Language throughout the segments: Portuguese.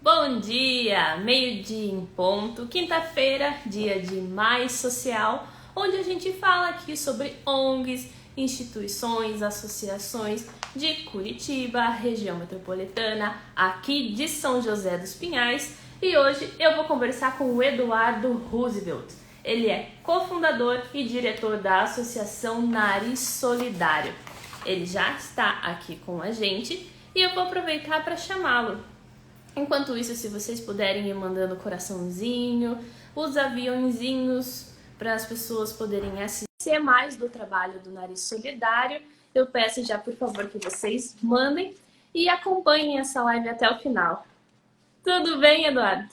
Bom dia, meio-dia em ponto, quinta-feira, dia de Mais Social, onde a gente fala aqui sobre ONGs, instituições, associações de Curitiba, região metropolitana, aqui de São José dos Pinhais, e hoje eu vou conversar com o Eduardo Roosevelt. Ele é cofundador e diretor da Associação Nariz Solidário. Ele já está aqui com a gente e eu vou aproveitar para chamá-lo. Enquanto isso, se vocês puderem ir mandando coraçãozinho, os aviãozinhos para as pessoas poderem assistir mais do trabalho do Nariz Solidário, eu peço já, por favor, que vocês mandem e acompanhem essa live até o final. Tudo bem, Eduardo?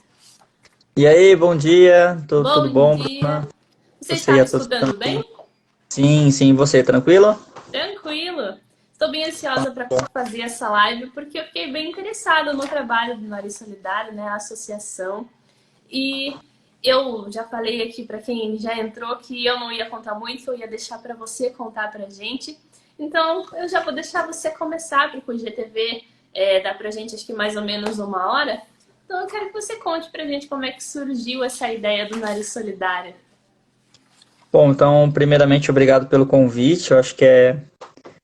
E aí, bom dia, tudo Bom bom, dia! Bruna? Você Você está e me a todos escutando também? bem? Sim, você, tranquilo? Tranquilo! Estou bem ansiosa para fazer essa live porque eu fiquei bem interessada no trabalho do Nariz Solidário, né, a associação. E eu já falei aqui para quem já entrou que eu não ia contar muito, eu ia deixar para você contar para a gente. Então, eu já vou deixar você começar, porque o IGTV dá para a gente acho que mais ou menos 1 hora. Então, eu quero que você conte para a gente como é que surgiu essa ideia do Nariz Solidário. Bom, então, primeiramente, obrigado pelo convite. Eu acho que é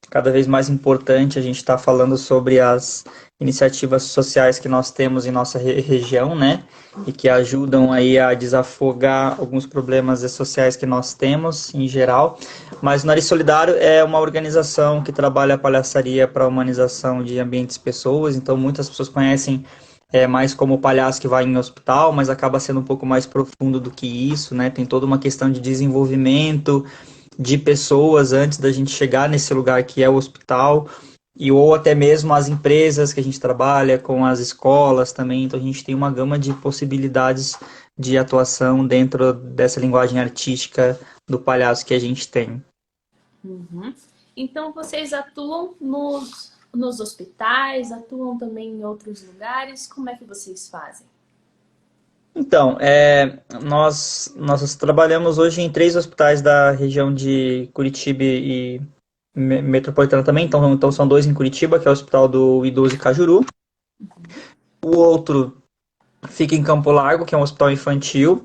cada vez mais importante a gente estar falando sobre as iniciativas sociais que nós temos em nossa região, né? E que ajudam aí a desafogar alguns problemas sociais que nós temos em geral. Mas o Nariz Solidário é uma organização que trabalha a palhaçaria para a humanização de ambientes e pessoas. Então, muitas pessoas conhecem mais como o palhaço que vai em hospital, mas acaba sendo um pouco mais profundo do que isso, né? Tem toda uma questão de desenvolvimento de pessoas antes da gente chegar nesse lugar que é o hospital, e ou até mesmo as empresas que a gente trabalha, com as escolas também. Então a gente tem uma gama de possibilidades de atuação dentro dessa linguagem artística do palhaço que a gente tem. Uhum. Então, vocês atuam nos hospitais, atuam também em outros lugares? Como é que vocês fazem? Então, nós trabalhamos hoje em 3 hospitais da região de Curitiba e metropolitana também. Então são 2 em Curitiba, que é o Hospital do Idoso e Cajuru. O outro fica em Campo Largo, que é um hospital infantil.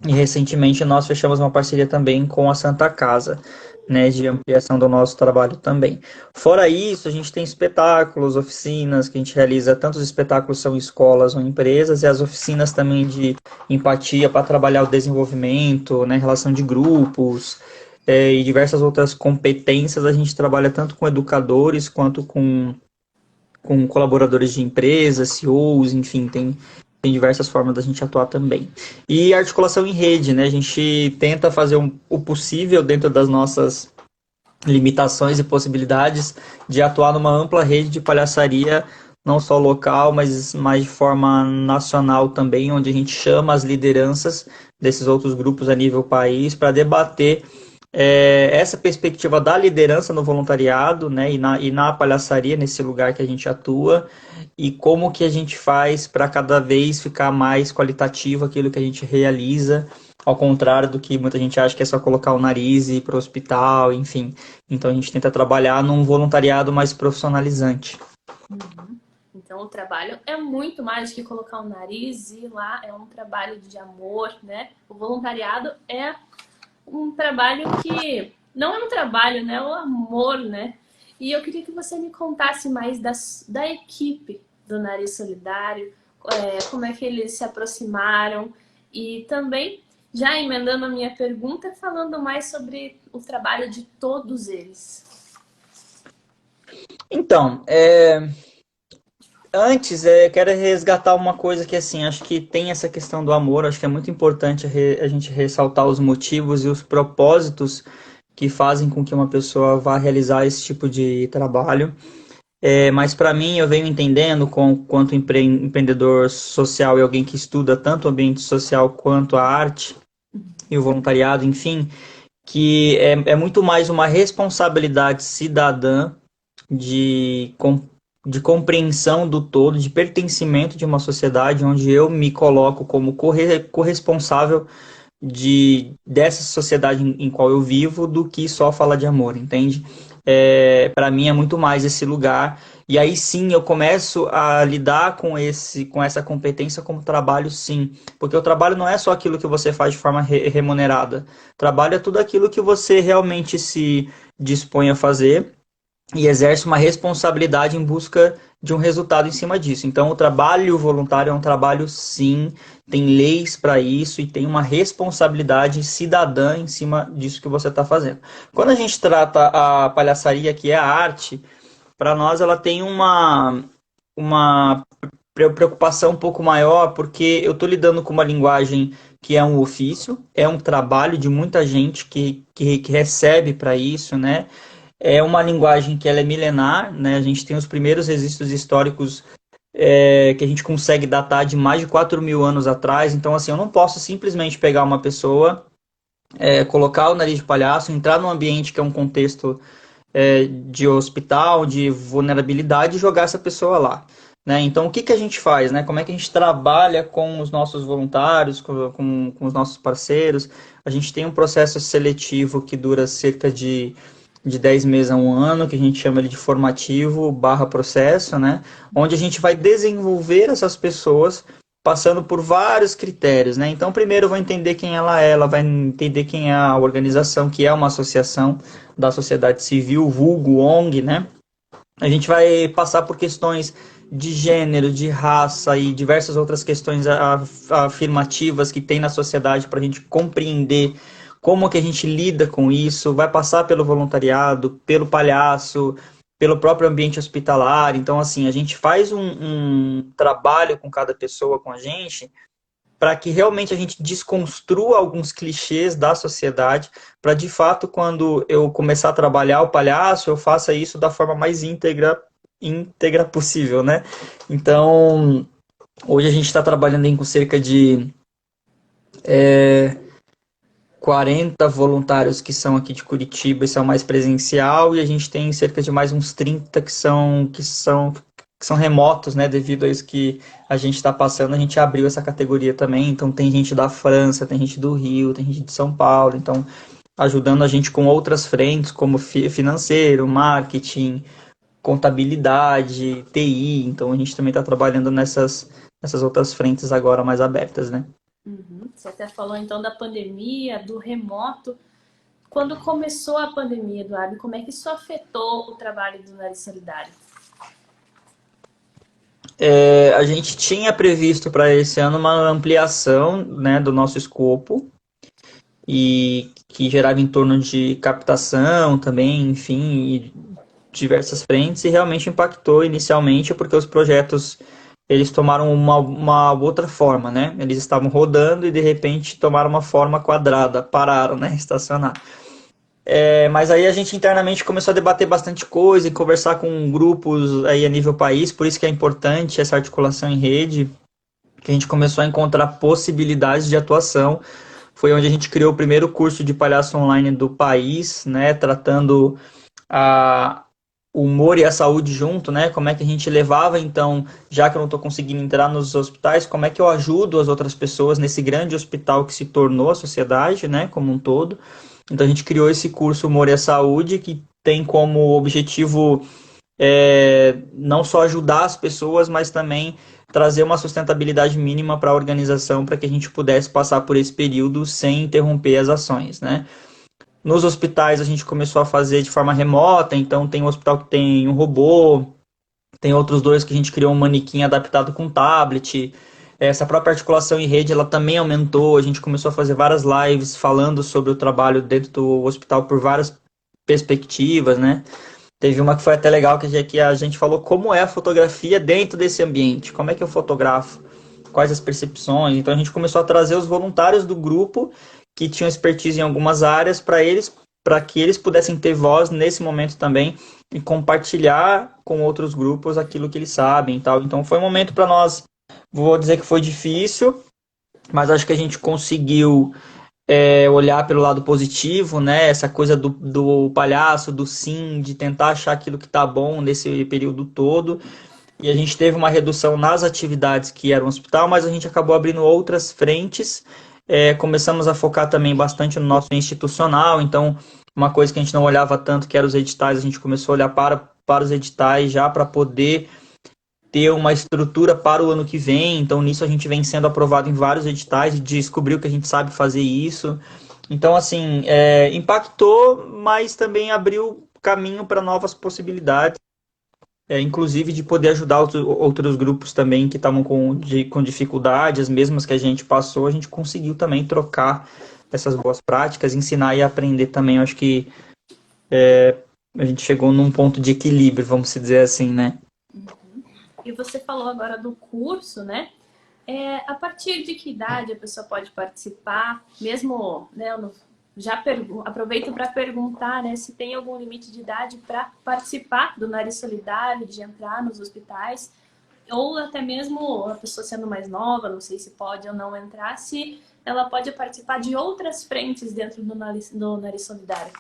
E recentemente nós fechamos uma parceria também com a Santa Casa, né, de ampliação do nosso trabalho também. Fora isso, a gente tem espetáculos, oficinas que a gente realiza. Tanto os espetáculos são em escolas ou empresas, e as oficinas também de empatia para trabalhar o desenvolvimento, né, relação de grupos, e diversas outras competências. A gente trabalha tanto com educadores quanto com colaboradores de empresas, CEOs, enfim, tem diversas formas da gente atuar também. E articulação em rede, né? A gente tenta fazer o possível dentro das nossas limitações e possibilidades de atuar numa ampla rede de palhaçaria, não só local, mas de forma nacional também, onde a gente chama as lideranças desses outros grupos a nível país para debater essa perspectiva da liderança no voluntariado, né, e na palhaçaria, nesse lugar que a gente atua, e como que a gente faz para cada vez ficar mais qualitativo aquilo que a gente realiza, ao contrário do que muita gente acha que é só colocar o nariz e ir para o hospital, enfim. Então a gente tenta trabalhar num voluntariado mais profissionalizante. Uhum. Então, o trabalho é muito mais do que colocar o nariz e ir lá, é um trabalho de amor, né? O voluntariado é um trabalho que não é um trabalho, né? É o amor, né? E eu queria que você me contasse mais da equipe do Nariz Solidário, como é que eles se aproximaram e também, já emendando a minha pergunta, falando mais sobre o trabalho de todos eles. Então, antes, quero resgatar uma coisa que, assim, acho que tem essa questão do amor. Acho que é muito importante a gente ressaltar os motivos e os propósitos que fazem com que uma pessoa vá realizar esse tipo de trabalho. Mas para mim, eu venho entendendo, quanto empreendedor social e alguém que estuda tanto o ambiente social quanto a arte e o voluntariado, enfim, que é muito mais uma responsabilidade cidadã de, de compreensão do todo, de pertencimento de uma sociedade onde eu me coloco como corresponsável dessa sociedade em qual eu vivo, do que só falar de amor, entende? Para mim é muito mais esse lugar. E aí sim eu começo a lidar com essa competência como trabalho, sim. Porque o trabalho não é só aquilo que você faz de forma remunerada. Trabalho é tudo aquilo que você realmente se dispõe a fazer e exerce uma responsabilidade em busca de um resultado em cima disso. Então, o trabalho voluntário é um trabalho, sim, tem leis para isso e tem uma responsabilidade cidadã em cima disso que você está fazendo. Quando a gente trata a palhaçaria, que é a arte, para nós ela tem uma preocupação um pouco maior, porque eu estou lidando com uma linguagem que é um ofício, é um trabalho de muita gente que recebe para isso, né? É uma linguagem que ela é milenar, né? A gente tem os primeiros registros históricos que a gente consegue datar de mais de 4.000 anos atrás. Então, assim, eu não posso simplesmente pegar uma pessoa, colocar o nariz de palhaço, entrar num ambiente que é um contexto de hospital, de vulnerabilidade e jogar essa pessoa lá. Né? Então, o que, que a gente faz? Né? Como é que a gente trabalha com os nossos voluntários, com os nossos parceiros? A gente tem um processo seletivo que dura cerca de 10 meses a um ano, que a gente chama ele de formativo barra processo, né? Onde a gente vai desenvolver essas pessoas passando por vários critérios, né? Então, primeiro eu vou entender quem ela vai entender quem é a organização, que é uma associação da sociedade civil, vulgo ONG, né? A gente vai passar por questões de gênero, de raça e diversas outras questões afirmativas que tem na sociedade para a gente compreender como que a gente lida com isso, vai passar pelo voluntariado, pelo palhaço, pelo próprio ambiente hospitalar. Então, assim, a gente faz um trabalho com cada pessoa, com a gente, para que realmente a gente desconstrua alguns clichês da sociedade, para de fato, quando eu começar a trabalhar o palhaço, eu faça isso da forma mais íntegra possível, né? Então, hoje a gente está trabalhando com cerca de 40 voluntários que são aqui de Curitiba e são mais presencial, e a gente tem cerca de mais uns 30 que são remotos, né? Devido a isso que a gente está passando, a gente abriu essa categoria também. Então tem gente da França, tem gente do Rio, tem gente de São Paulo, então ajudando a gente com outras frentes, como financeiro, marketing, contabilidade, TI. Então a gente também está trabalhando nessas outras frentes agora mais abertas, né? Uhum. Você até falou então da pandemia, do remoto. Quando começou a pandemia, Eduardo, como é que isso afetou o trabalho do Nariz Solidário? A gente tinha previsto para esse ano uma ampliação, né, do nosso escopo e que gerava em torno de captação também, enfim, e diversas frentes, e realmente impactou inicialmente porque os projetos eles tomaram uma outra forma, né? Eles estavam rodando e de repente tomaram uma forma quadrada, pararam, né? Estacionar. Mas aí a gente internamente começou a debater bastante coisa e conversar com grupos aí a nível país, por isso que é importante essa articulação em rede, que a gente começou a encontrar possibilidades de atuação. Foi onde a gente criou o primeiro curso de palhaço online do país, né? Tratando a, o humor e a saúde junto, né? Como é que a gente levava, então, já que eu não estou conseguindo entrar nos hospitais, como é que eu ajudo as outras pessoas nesse grande hospital que se tornou a sociedade, né? Como um todo. Então a gente criou esse curso Humor e a Saúde, que tem como objetivo não só ajudar as pessoas, mas também trazer uma sustentabilidade mínima para a organização, para que a gente pudesse passar por esse período sem interromper as ações, né? Nos hospitais a gente começou a fazer de forma remota, então tem um hospital que tem um robô, tem outros dois que a gente criou um manequim adaptado com tablet. Essa própria articulação em rede ela também aumentou, a gente começou a fazer várias lives falando sobre o trabalho dentro do hospital por várias perspectivas, né? Teve uma que foi até legal, que a gente falou como é a fotografia dentro desse ambiente, como é que eu fotografo, quais as percepções. Então a gente começou a trazer os voluntários do grupo que tinham expertise em algumas áreas para que eles pudessem ter voz nesse momento também e compartilhar com outros grupos aquilo que eles sabem e tal. Então foi um momento para nós, vou dizer que foi difícil, mas acho que a gente conseguiu olhar pelo lado positivo, né? Essa coisa do palhaço, do sim, de tentar achar aquilo que tá bom nesse período todo. E a gente teve uma redução nas atividades que eram hospital, mas a gente acabou abrindo outras frentes. Começamos a focar também bastante no nosso institucional, então uma coisa que a gente não olhava tanto, que era os editais, a gente começou a olhar para os editais já para poder ter uma estrutura para o ano que vem. Então, nisso a gente vem sendo aprovado em vários editais e descobriu que a gente sabe fazer isso. Então, assim, impactou, mas também abriu caminho para novas possibilidades, inclusive de poder ajudar outros grupos também que estavam com dificuldade, as mesmas que a gente passou, a gente conseguiu também trocar essas boas práticas, ensinar e aprender também. Eu acho que a gente chegou num ponto de equilíbrio, vamos dizer assim, né? E você falou agora do curso, né? A partir de que idade a pessoa pode participar? Mesmo, né, aproveito para perguntar, né, se tem algum limite de idade para participar do Nariz Solidário, de entrar nos hospitais, ou até mesmo a pessoa sendo mais nova, não sei se pode ou não entrar, se ela pode participar de outras frentes dentro do Nariz Solidário.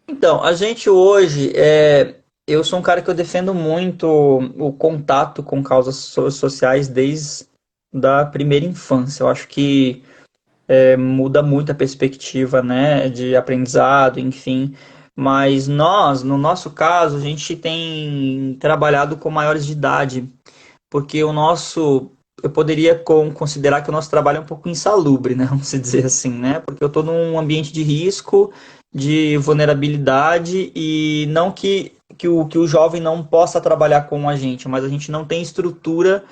Então, a gente hoje, eu sou um cara que eu defendo muito o contato com causas sociais desde da primeira infância. Eu acho que muda muito a perspectiva, né, de aprendizado, enfim. Mas nós, no nosso caso, a gente tem trabalhado com maiores de idade, porque eu poderia considerar que o nosso trabalho é um pouco insalubre, né, vamos dizer assim, né, porque eu estou num ambiente de risco, de vulnerabilidade, e não que o jovem não possa trabalhar com a gente, mas a gente não tem estrutura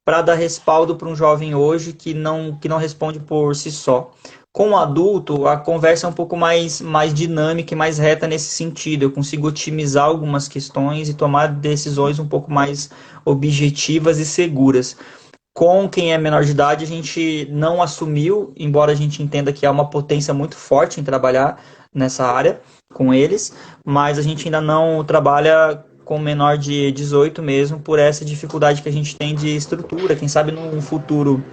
para dar respaldo para um jovem hoje que não responde por si só. Com o adulto, a conversa é um pouco mais dinâmica e mais reta nesse sentido. Eu consigo otimizar algumas questões e tomar decisões um pouco mais objetivas e seguras. Com quem é menor de idade, a gente não assumiu, embora a gente entenda que há uma potência muito forte em trabalhar nessa área com eles, mas a gente ainda não trabalha com menor de 18 mesmo, por essa dificuldade que a gente tem de estrutura. Quem sabe num futuro,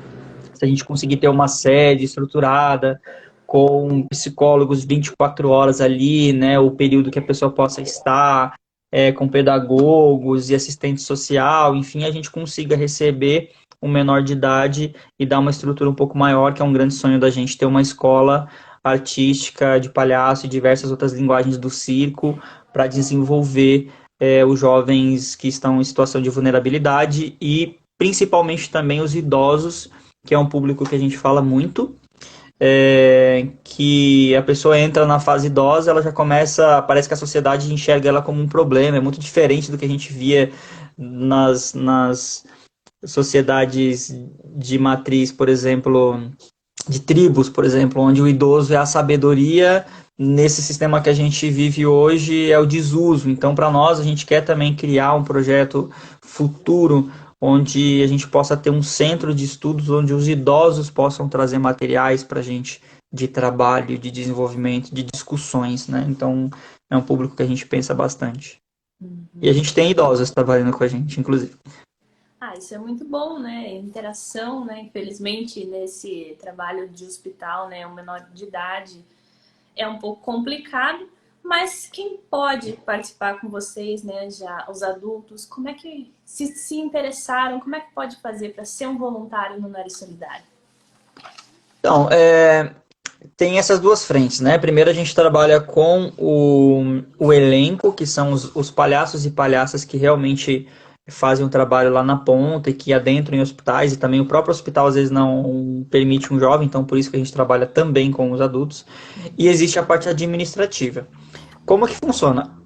se a gente conseguir ter uma sede estruturada, com psicólogos 24 horas ali, né, o período que a pessoa possa estar, com pedagogos e assistente social, enfim, a gente consiga receber um menor de idade e dar uma estrutura um pouco maior, que é um grande sonho da gente, ter uma escola artística de palhaço e diversas outras linguagens do circo para desenvolver os jovens que estão em situação de vulnerabilidade e principalmente também os idosos, que é um público que a gente fala muito, que a pessoa entra na fase idosa, ela já começa, parece que a sociedade enxerga ela como um problema, é muito diferente do que a gente via nas sociedades de matriz, por exemplo, de tribos, por exemplo, onde o idoso é a sabedoria. Nesse sistema que a gente vive hoje é o desuso. Então, para nós, a gente quer também criar um projeto futuro onde a gente possa ter um centro de estudos onde os idosos possam trazer materiais para a gente de trabalho, de desenvolvimento, de discussões, né? Então, é um público que a gente pensa bastante. E a gente tem idosos trabalhando com a gente, inclusive. Isso é muito bom, né? Interação, né? Infelizmente, nesse trabalho de hospital, né? O menor de idade é um pouco complicado, mas quem pode participar com vocês, né? Já os adultos, como é que se interessaram, como é que pode fazer para ser um voluntário no Nariz Solidário? Então, tem essas duas frentes, né? Primeiro a gente trabalha com o elenco, que são os palhaços e palhaças que realmente fazem um trabalho lá na ponta e que adentram em hospitais, e também o próprio hospital às vezes não permite um jovem, então por isso que a gente trabalha também com os adultos. E existe a parte administrativa. Como que funciona?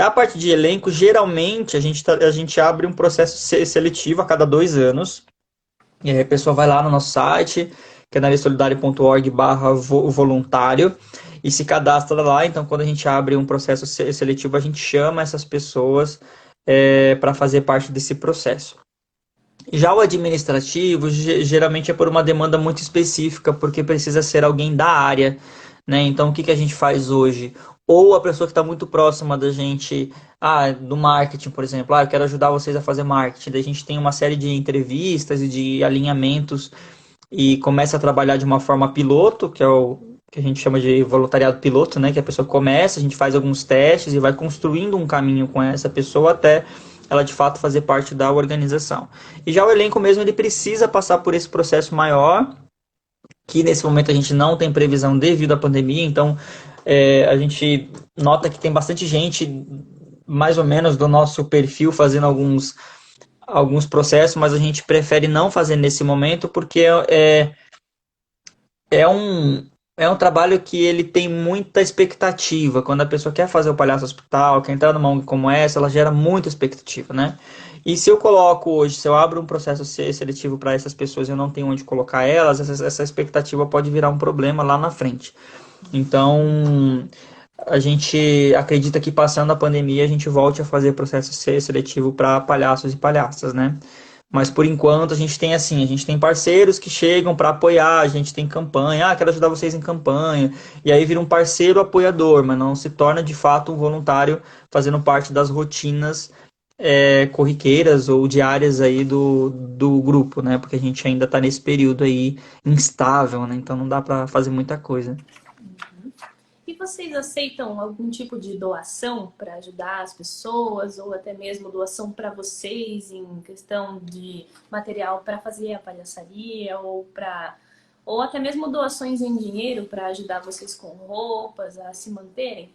A parte de elenco, geralmente a gente abre um processo seletivo a cada 2 anos, e aí a pessoa vai lá no nosso site, que é narizsolidario.org/voluntário, e se cadastra lá. Então, quando a gente abre um processo seletivo, a gente chama essas pessoas para fazer parte desse processo. Já o administrativo, geralmente é por uma demanda muito específica, porque precisa ser alguém da área, né? Então, o que a gente faz hoje? Ou a pessoa que está muito próxima da gente, do marketing, por exemplo, eu quero ajudar vocês a fazer marketing. Daí a gente tem uma série de entrevistas e de alinhamentos e começa a trabalhar de uma forma piloto, que é o que a gente chama de voluntariado piloto, né? Que a pessoa começa, a gente faz alguns testes e vai construindo um caminho com essa pessoa até ela de fato fazer parte da organização. E já o elenco mesmo, ele precisa passar por esse processo maior, que nesse momento a gente não tem previsão devido à pandemia, então a gente nota que tem bastante gente, mais ou menos do nosso perfil, fazendo alguns processos, mas a gente prefere não fazer nesse momento porque é um, é um trabalho que ele tem muita expectativa. Quando a pessoa quer fazer o palhaço hospital, quer entrar numa ONG como essa, ela gera muita expectativa, né? E se eu coloco hoje, se eu abro um processo seletivo para essas pessoas e eu não tenho onde colocar elas, essa expectativa pode virar um problema lá na frente. Então, a gente acredita que passando a pandemia a gente volte a fazer processo seletivo para palhaços e palhaças, né? Mas por enquanto a gente tem assim, a gente tem parceiros que chegam para apoiar, a gente tem campanha, quero ajudar vocês em campanha, e aí vira um parceiro apoiador, mas não se torna de fato um voluntário fazendo parte das rotinas corriqueiras ou diárias aí do grupo, né? Porque a gente ainda está nesse período aí instável, né? Então não dá para fazer muita coisa. E vocês aceitam algum tipo de doação para ajudar as pessoas ou até mesmo doação para vocês em questão de material para fazer a palhaçaria ou até mesmo doações em dinheiro para ajudar vocês com roupas a se manterem?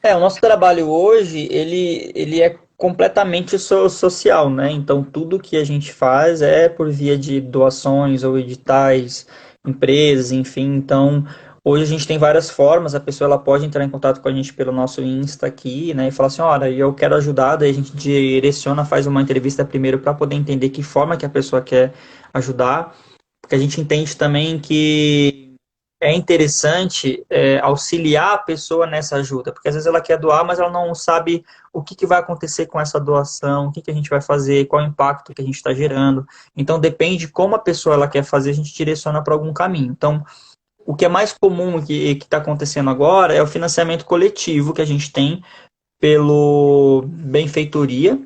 O nosso trabalho hoje, ele é completamente social, né? Então, tudo que a gente faz é por via de doações ou editais, empresas, enfim. Então, hoje a gente tem várias formas. A pessoa ela pode entrar em contato com a gente pelo nosso Insta aqui, né? E falar assim, olha, eu quero ajudar. Daí a gente direciona, faz uma entrevista primeiro para poder entender que forma que a pessoa quer ajudar. Porque a gente entende também que é interessante auxiliar a pessoa nessa ajuda, porque às vezes ela quer doar, mas ela não sabe o que vai acontecer com essa doação, o que a gente vai fazer, qual o impacto que a gente está gerando. Então, depende de como a pessoa ela quer fazer, a gente direciona para algum caminho. Então, o que é mais comum que está acontecendo agora é o financiamento coletivo que a gente tem pelo Benfeitoria,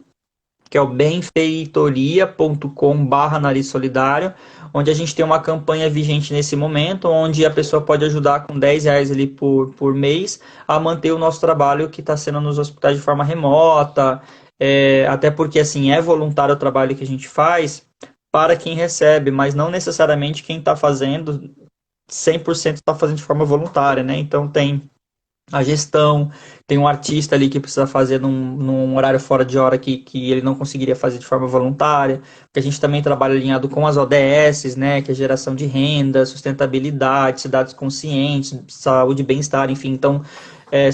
que é o benfeitoria.com/nariz solidário, onde a gente tem uma campanha vigente nesse momento, onde a pessoa pode ajudar com R$ 10 ali por mês a manter o nosso trabalho que está sendo nos hospitais de forma remota, até porque assim é voluntário o trabalho que a gente faz para quem recebe, mas não necessariamente quem está fazendo 100% está fazendo de forma voluntária, né? Então tem a gestão, tem um artista ali que precisa fazer num horário fora de hora que ele não conseguiria fazer de forma voluntária, porque a gente também trabalha alinhado com as ODS, né, que é geração de renda, sustentabilidade, cidades conscientes, saúde e bem-estar, enfim, então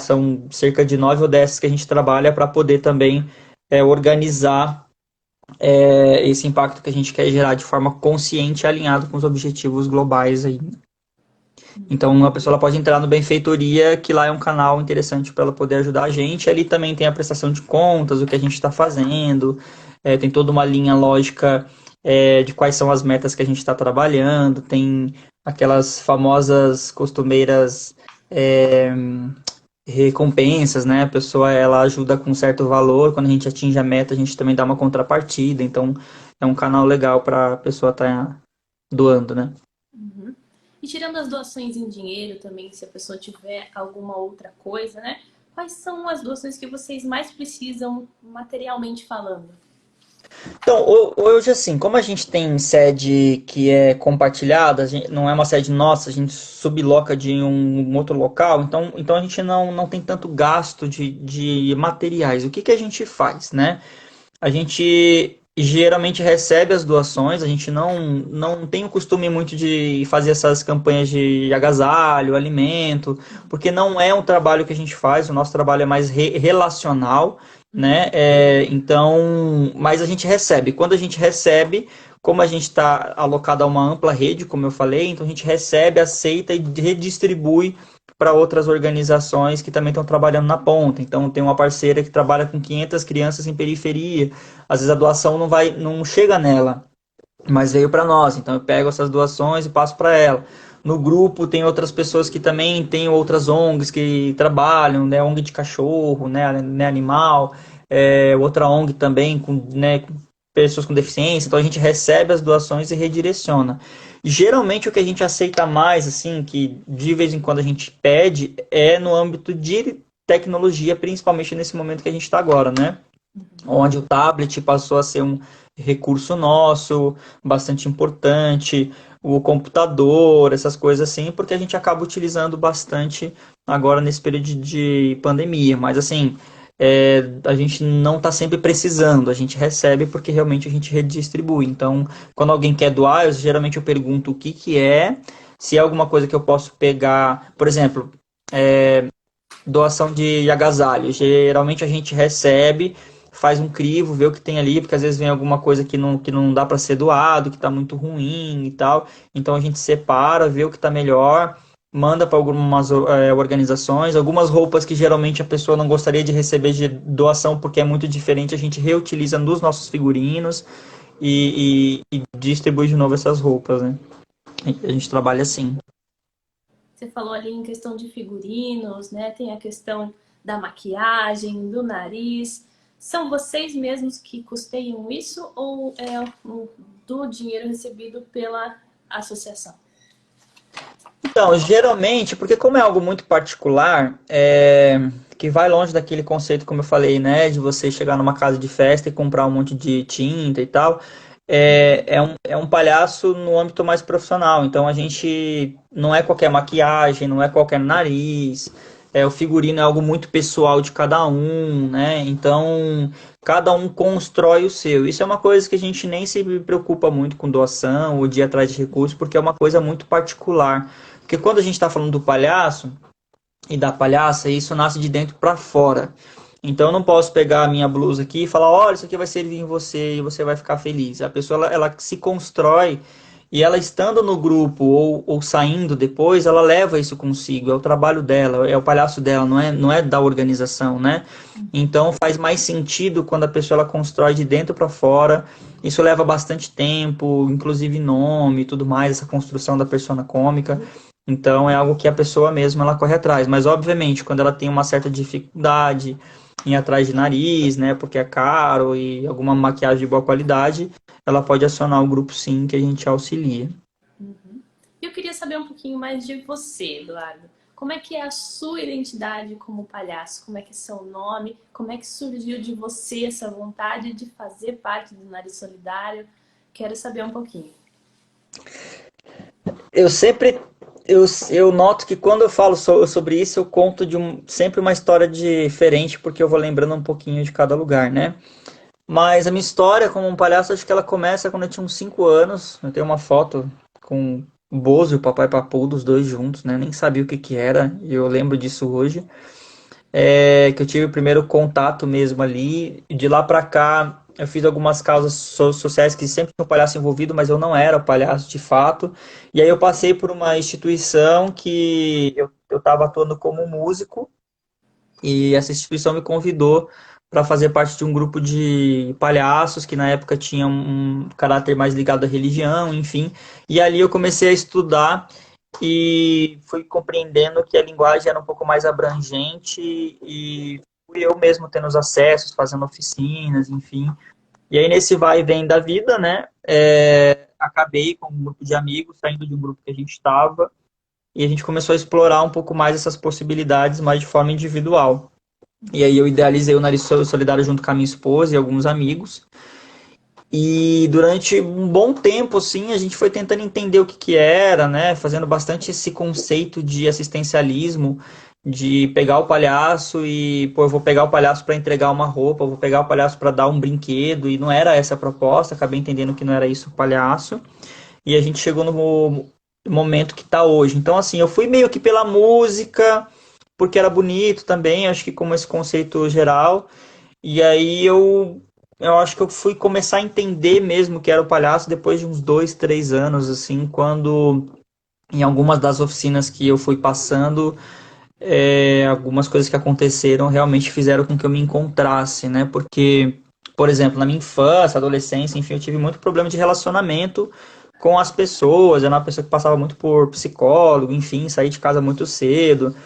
são cerca de 9 ODS que a gente trabalha para poder também organizar esse impacto que a gente quer gerar de forma consciente e alinhado com os objetivos globais aí. Então a pessoa ela pode entrar no Benfeitoria, que lá é um canal interessante para ela poder ajudar a gente. Ali também tem a prestação de contas, o que a gente está fazendo, tem toda uma linha lógica de quais são as metas que a gente está trabalhando, tem aquelas famosas costumeiras recompensas, né? A pessoa ela ajuda com certo valor, quando a gente atinge a meta, a gente também dá uma contrapartida. Então é um canal legal para a pessoa estar doando, né? Uhum. E tirando as doações em dinheiro também, se a pessoa tiver alguma outra coisa, né? Quais são as doações que vocês mais precisam materialmente falando? Então, hoje, assim, como a gente tem sede que é compartilhada, não é uma sede nossa, a gente subloca de um outro local, então a gente não tem tanto gasto de materiais. O que a gente faz, né? A gente geralmente recebe as doações, a gente não tem o costume muito de fazer essas campanhas de agasalho, alimento, porque não é um trabalho que a gente faz, o nosso trabalho é mais relacional, né? Então, mas a gente recebe. Quando a gente recebe, como a gente está alocado a uma ampla rede, como eu falei, então a gente recebe, aceita e redistribui para outras organizações que também estão trabalhando na ponta. Então, tem uma parceira que trabalha com 500 crianças em periferia. Às vezes a doação não chega nela, mas veio para nós. Então, eu pego essas doações e passo para ela. No grupo tem outras pessoas que também têm outras ONGs que trabalham, né? ONG de cachorro, né? Animal, outra ONG também com, né, pessoas com deficiência. Então a gente recebe as doações e redireciona. Geralmente o que a gente aceita mais, assim, que de vez em quando a gente pede, é no âmbito de tecnologia, principalmente nesse momento que a gente está agora, né? Onde o tablet passou a ser recurso nosso, bastante importante, o computador, essas coisas assim, porque a gente acaba utilizando bastante agora nesse período de pandemia. Mas assim, a gente não está sempre precisando, a gente recebe porque realmente a gente redistribui. Então, quando alguém quer doar, geralmente eu pergunto o que que é, se é alguma coisa que eu posso pegar, por exemplo, doação de agasalho. Geralmente a gente recebe, faz um crivo, vê o que tem ali, porque às vezes vem alguma coisa que não dá para ser doado, que está muito ruim e tal. Então a gente separa, vê o que está melhor, manda para algumas organizações. Algumas roupas que geralmente a pessoa não gostaria de receber de doação porque é muito diferente, a gente reutiliza nos nossos figurinos e distribui de novo essas roupas, né? A gente trabalha assim. Você falou ali em questão de figurinos, né? Tem a questão da maquiagem, do nariz. São vocês mesmos que custeiam isso ou é do dinheiro recebido pela associação? Então, geralmente, porque como é algo muito particular, que vai longe daquele conceito, como eu falei, né, de você chegar numa casa de festa e comprar um monte de tinta e tal, é um palhaço no âmbito mais profissional. Então, a gente não é qualquer maquiagem, não é qualquer nariz, o figurino é algo muito pessoal de cada um, né? Então, cada um constrói o seu. Isso é uma coisa que a gente nem se preocupa muito com doação ou de ir atrás de recursos, porque é uma coisa muito particular. Porque quando a gente está falando do palhaço e da palhaça, isso nasce de dentro para fora. Então eu não posso pegar a minha blusa aqui e falar, olha, isso aqui vai servir em você e você vai ficar feliz. A pessoa ela se constrói e ela estando no grupo ou saindo depois, ela leva isso consigo. É o trabalho dela, é o palhaço dela, não é da organização, né? Então faz mais sentido quando a pessoa ela constrói de dentro para fora. Isso leva bastante tempo, inclusive nome e tudo mais, essa construção da persona cômica. Então é algo que a pessoa mesma ela corre atrás. Mas obviamente, quando ela tem uma certa dificuldade em ir atrás de nariz, né, porque é caro e alguma maquiagem de boa qualidade, ela pode acionar o grupo sim, que a gente auxilia. E eu queria saber um pouquinho mais de você, Eduardo. Como é que é a sua identidade como palhaço? Como é que é seu nome? Como é que surgiu de você essa vontade de fazer parte do Nariz Solidário? Quero saber um pouquinho. Eu sempre eu noto que quando eu falo sobre isso, eu conto sempre uma história diferente, porque eu vou lembrando um pouquinho de cada lugar, né? Mas a minha história como um palhaço, acho que ela começa quando eu tinha uns 5 anos. Eu tenho uma foto com o Bozo e o Papai Papu, dos dois juntos, né? Nem sabia o que que era, e eu lembro disso hoje. Que eu tive o primeiro contato mesmo ali. E de lá pra cá, eu fiz algumas causas sociais que sempre tinha um palhaço envolvido, mas eu não era o palhaço de fato. E aí eu passei por uma instituição que eu estava atuando como músico, e essa instituição me convidou para fazer parte de um grupo de palhaços que na época tinha um caráter mais ligado à religião, enfim. E ali eu comecei a estudar e fui compreendendo que a linguagem era um pouco mais abrangente e fui eu mesmo tendo os acessos, fazendo oficinas, enfim. E aí nesse vai e vem da vida, né, acabei com um grupo de amigos, saindo de um grupo que a gente estava, e a gente começou a explorar um pouco mais essas possibilidades, mais de forma individual. E aí eu idealizei o Nariz Solidário junto com a minha esposa e alguns amigos. E durante um bom tempo, assim, a gente foi tentando entender o que que era, né? Fazendo bastante esse conceito de assistencialismo, de pegar o palhaço e, pô, eu vou pegar o palhaço para entregar uma roupa, eu vou pegar o palhaço para dar um brinquedo, e não era essa a proposta, acabei entendendo que não era isso o palhaço. E a gente chegou no momento que está hoje. Então, assim, eu fui meio que pela música, porque era bonito também, acho que como esse conceito geral. E aí eu acho que eu fui começar a entender mesmo que era o palhaço depois de uns 2, 3 anos, assim, quando em algumas das oficinas que eu fui passando, algumas coisas que aconteceram realmente fizeram com que eu me encontrasse, né? Porque, por exemplo, na minha infância, adolescência, enfim, eu tive muito problema de relacionamento com as pessoas. Eu era uma pessoa que passava muito por psicólogo, enfim, saí de casa muito cedo.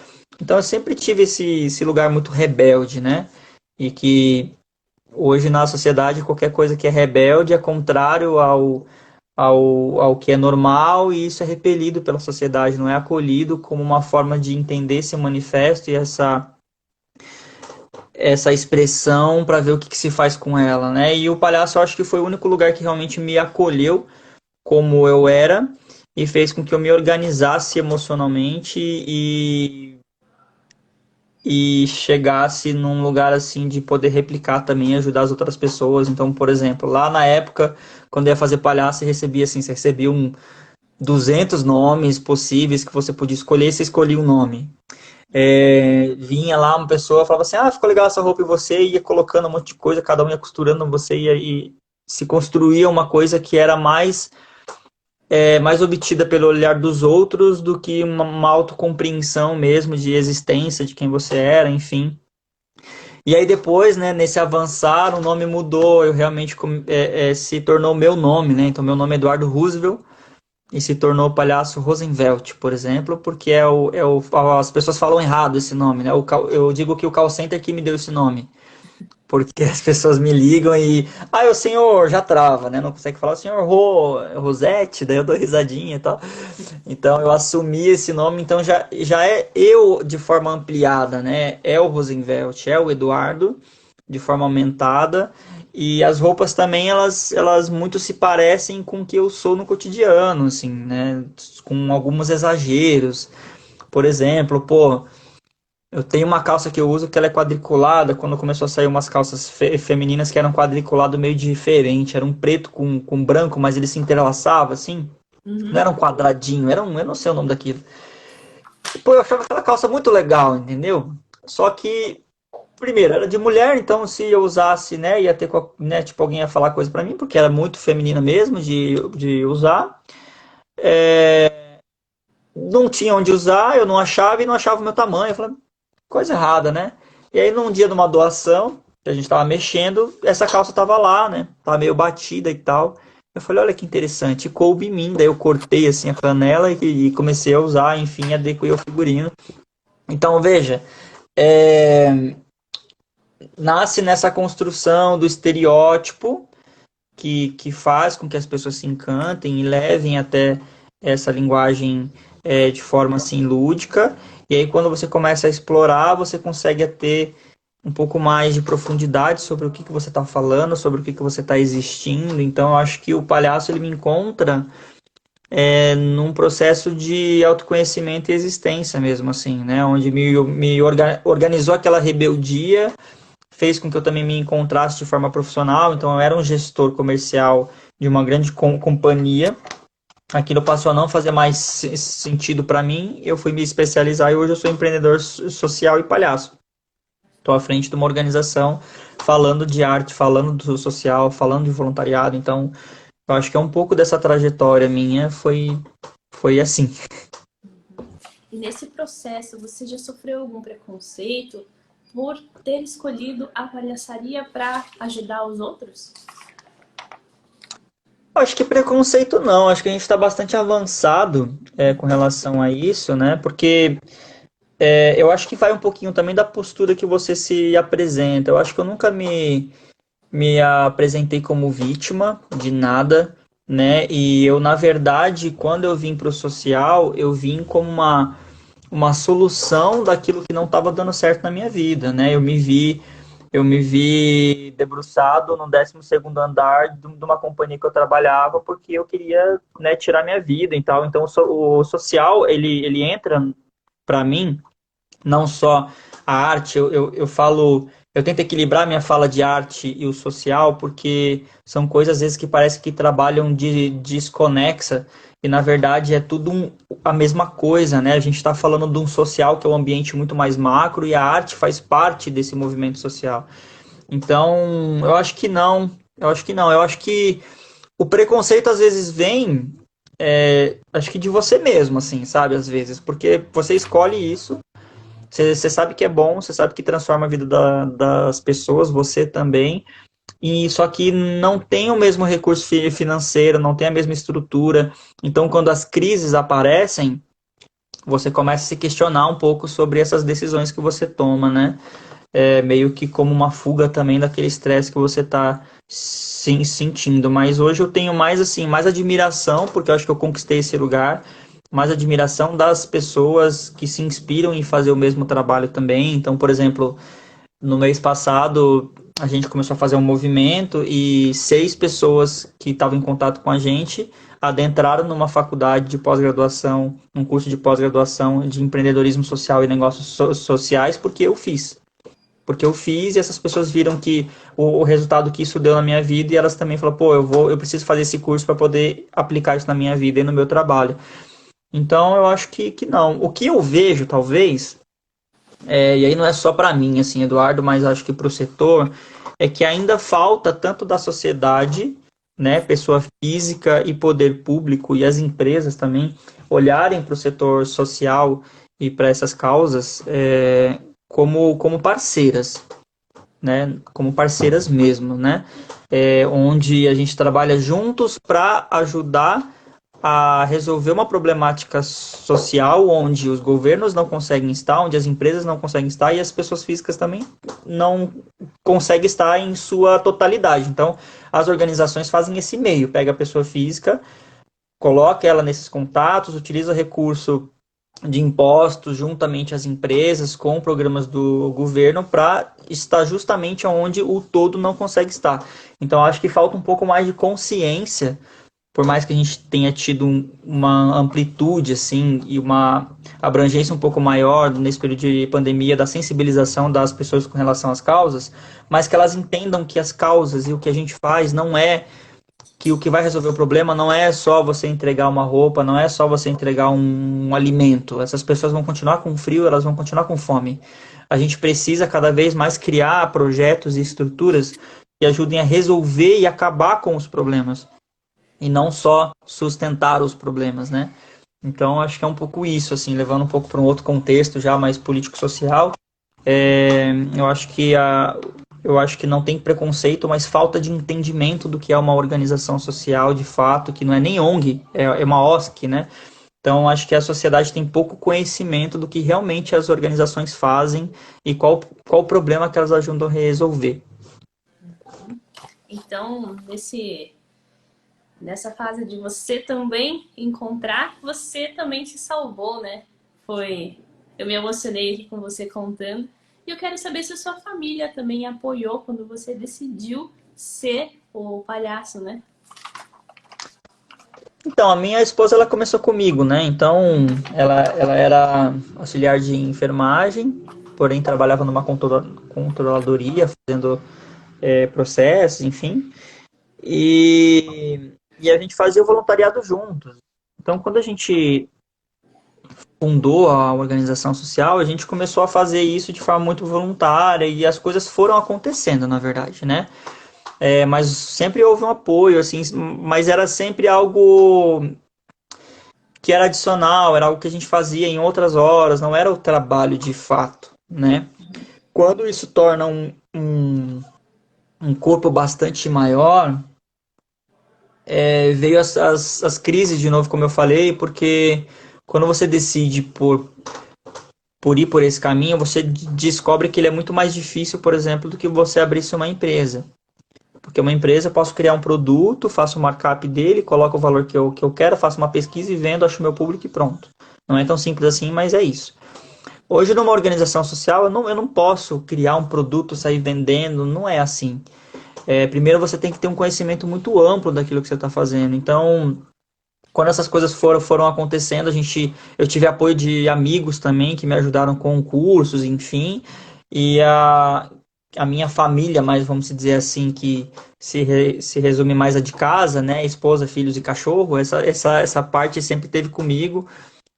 Então eu sempre tive esse lugar muito rebelde, né? E que hoje na sociedade qualquer coisa que é rebelde é contrário ao que é normal, e isso é repelido pela sociedade, não é acolhido como uma forma de entender esse manifesto e essa expressão para ver o que, que se faz com ela, né? E o palhaço eu acho que foi o único lugar que realmente me acolheu como eu era e fez com que eu me organizasse emocionalmente e chegasse num lugar assim de poder replicar também e ajudar as outras pessoas. Então, por exemplo, lá na época, quando eu ia fazer palhaço, você recebia 200 nomes possíveis que você podia escolher, e você escolhia um nome. Vinha lá uma pessoa, falava assim, ficou legal essa roupa, e você ia colocando um monte de coisa, cada um ia costurando, você ia e se construía uma coisa que era mais obtida pelo olhar dos outros do que uma autocompreensão mesmo de existência, de quem você era, enfim. E aí depois, né, nesse avançar, o nome mudou, eu realmente se tornou meu nome, né? Então meu nome é Eduardo Roosevelt e se tornou o Palhaço Rosenvelt, por exemplo, porque as pessoas falam errado esse nome, né? Eu digo que o call center que me deu esse nome. Porque as pessoas me ligam e. O senhor já trava, né? Não consegue falar o senhor Rosete, daí eu dou risadinha e tal. Então eu assumi esse nome, então já é eu de forma ampliada, né? É o Rosenvelt, é o Eduardo, de forma aumentada. E as roupas também, elas muito se parecem com o que eu sou no cotidiano, assim, né? Com alguns exageros. Por exemplo, pô. Eu tenho uma calça que eu uso que ela é quadriculada. Quando começou a sair umas calças femininas que eram quadriculado meio diferente. Era um preto com branco, mas ele se entrelaçava assim. Não Uhum. era um quadradinho, eu não sei o nome daquilo. E, pô, eu achava aquela calça muito legal, entendeu? Só que, primeiro, era de mulher, então se eu usasse, né, ia ter, né, tipo, alguém ia falar coisa pra mim, porque era muito feminina mesmo de usar. Não tinha onde usar, eu não achava e não achava o meu tamanho. Eu falei, coisa errada, né? E aí, num dia de uma doação, que a gente tava mexendo, essa calça tava lá, né? Tava meio batida e tal. Eu falei, olha que interessante, coube em mim. Daí eu cortei assim a flanela e comecei a usar, enfim, adequei o figurino. Então, veja, nasce nessa construção do estereótipo que faz com que as pessoas se encantem e levem até essa linguagem de forma assim lúdica. E aí quando você começa a explorar, você consegue ter um pouco mais de profundidade sobre o que você está falando, sobre o que você está existindo. Então eu acho que o palhaço ele me encontra num processo de autoconhecimento e existência mesmo assim, né? Onde me organizou aquela rebeldia, fez com que eu também me encontrasse de forma profissional. Então eu era um gestor comercial de uma grande companhia. Aquilo passou a não fazer mais sentido para mim. Eu fui me especializar e hoje eu sou empreendedor social e palhaço. Estou à frente de uma organização falando de arte, falando do social, falando de voluntariado. Então eu acho que é um pouco dessa trajetória minha foi assim. E nesse processo, você já sofreu algum preconceito por ter escolhido a palhaçaria para ajudar os outros? Acho que preconceito não, acho que a gente está bastante avançado com relação a isso, né? Porque eu acho que vai um pouquinho também da postura que você se apresenta. Eu acho que eu nunca me apresentei como vítima de nada, né? E eu, na verdade, quando eu vim para o social, eu vim como uma solução daquilo que não estava dando certo na minha vida, né? Eu me vi debruçado no 12º andar de uma companhia que eu trabalhava porque eu queria, né, tirar minha vida e tal. Então o social, ele entra para mim não só a arte, eu falo, eu tento equilibrar minha fala de arte e o social, porque são coisas às vezes que parece que trabalham desconexa, e na verdade é tudo a mesma coisa, né? A gente está falando de um social que é um ambiente muito mais macro, e a arte faz parte desse movimento social. Então, eu acho que não, eu acho que o preconceito às vezes vem, acho que de você mesmo, assim, sabe, às vezes, porque você escolhe isso. Você sabe que é bom, você sabe que transforma a vida das pessoas, você também, e só que não tem o mesmo recurso financeiro, não tem a mesma estrutura. Então, quando as crises aparecem, você começa a se questionar um pouco sobre essas decisões que você toma, né? Meio que como uma fuga também daquele estresse que você está sentindo. Mas hoje eu tenho mais assim, mais admiração, porque eu acho que eu conquistei esse lugar, mais admiração das pessoas que se inspiram em fazer o mesmo trabalho também. Então, por exemplo, No mês passado, a gente começou a fazer um movimento e 6 pessoas que estavam em contato com a gente adentraram numa faculdade de pós-graduação, um curso de pós-graduação de empreendedorismo social e negócios sociais, porque eu fiz e essas pessoas viram que o resultado que isso deu na minha vida e elas também falaram, pô, eu preciso fazer esse curso para poder aplicar isso na minha vida e no meu trabalho. Então eu acho que não. O que eu vejo, talvez, e aí não é só para mim, assim, Eduardo, mas acho que para o setor, é que ainda falta tanto da sociedade, né, pessoa física e poder público e as empresas também olharem para o setor social e para essas causas como parceiras, né, como parceiras mesmo, né, onde a gente trabalha juntos para ajudar a resolver uma problemática social onde os governos não conseguem estar, onde as empresas não conseguem estar e as pessoas físicas também não conseguem estar em sua totalidade. Então, as organizações fazem esse meio, pega a pessoa física, coloca ela nesses contatos, utiliza recurso de impostos juntamente às empresas com programas do governo para estar justamente onde o todo não consegue estar. Então, acho que falta um pouco mais de consciência, por mais que a gente tenha tido uma amplitude assim e uma abrangência um pouco maior nesse período de pandemia da sensibilização das pessoas com relação às causas, mas que elas entendam que as causas e o que a gente faz não é que o que vai resolver o problema não é só você entregar uma roupa, não é só você entregar um alimento. Essas pessoas vão continuar com frio, elas vão continuar com fome. A gente precisa cada vez mais criar projetos e estruturas que ajudem a resolver e acabar com os problemas e não só sustentar os problemas, né? Então, acho que é um pouco isso, assim, levando um pouco para um outro contexto já mais político-social. Eu acho que não tem preconceito, mas falta de entendimento do que é uma organização social de fato, que não é nem ONG, é uma OSC, né? Então, acho que a sociedade tem pouco conhecimento do que realmente as organizações fazem e qual o problema que elas ajudam a resolver. Então, nessa fase de você também encontrar, você também se salvou, né? Eu me emocionei aqui com você contando. E eu quero saber se a sua família também apoiou quando você decidiu ser o palhaço, né? Então, a minha esposa, ela começou comigo, né? Então, ela era auxiliar de enfermagem, porém trabalhava numa controladoria, fazendo processos, enfim. E a gente fazia o voluntariado juntos. Então, quando a gente fundou a organização social, a gente começou a fazer isso de forma muito voluntária e as coisas foram acontecendo, na verdade, né? Mas sempre houve um apoio, assim, mas era sempre algo que era adicional, era algo que a gente fazia em outras horas, não era o trabalho de fato, né? Quando isso torna um corpo bastante maior, veio as crises de novo, como eu falei, porque quando você decide por ir por esse caminho, você descobre que ele é muito mais difícil, por exemplo, do que você abrisse uma empresa. Porque uma empresa, eu posso criar um produto, faço o markup dele, coloco o valor que eu quero, faço uma pesquisa e vendo, acho meu público e pronto. Não é tão simples assim, mas é isso. Hoje, numa organização social, eu não posso criar um produto, sair vendendo, não é assim. Primeiro, você tem que ter um conhecimento muito amplo daquilo que você está fazendo. Então, quando essas coisas foram acontecendo, eu tive apoio de amigos também que me ajudaram com cursos, enfim, e a minha família, mais vamos dizer assim, que se resume mais a de casa, né, esposa, filhos e cachorro, essa parte sempre teve comigo.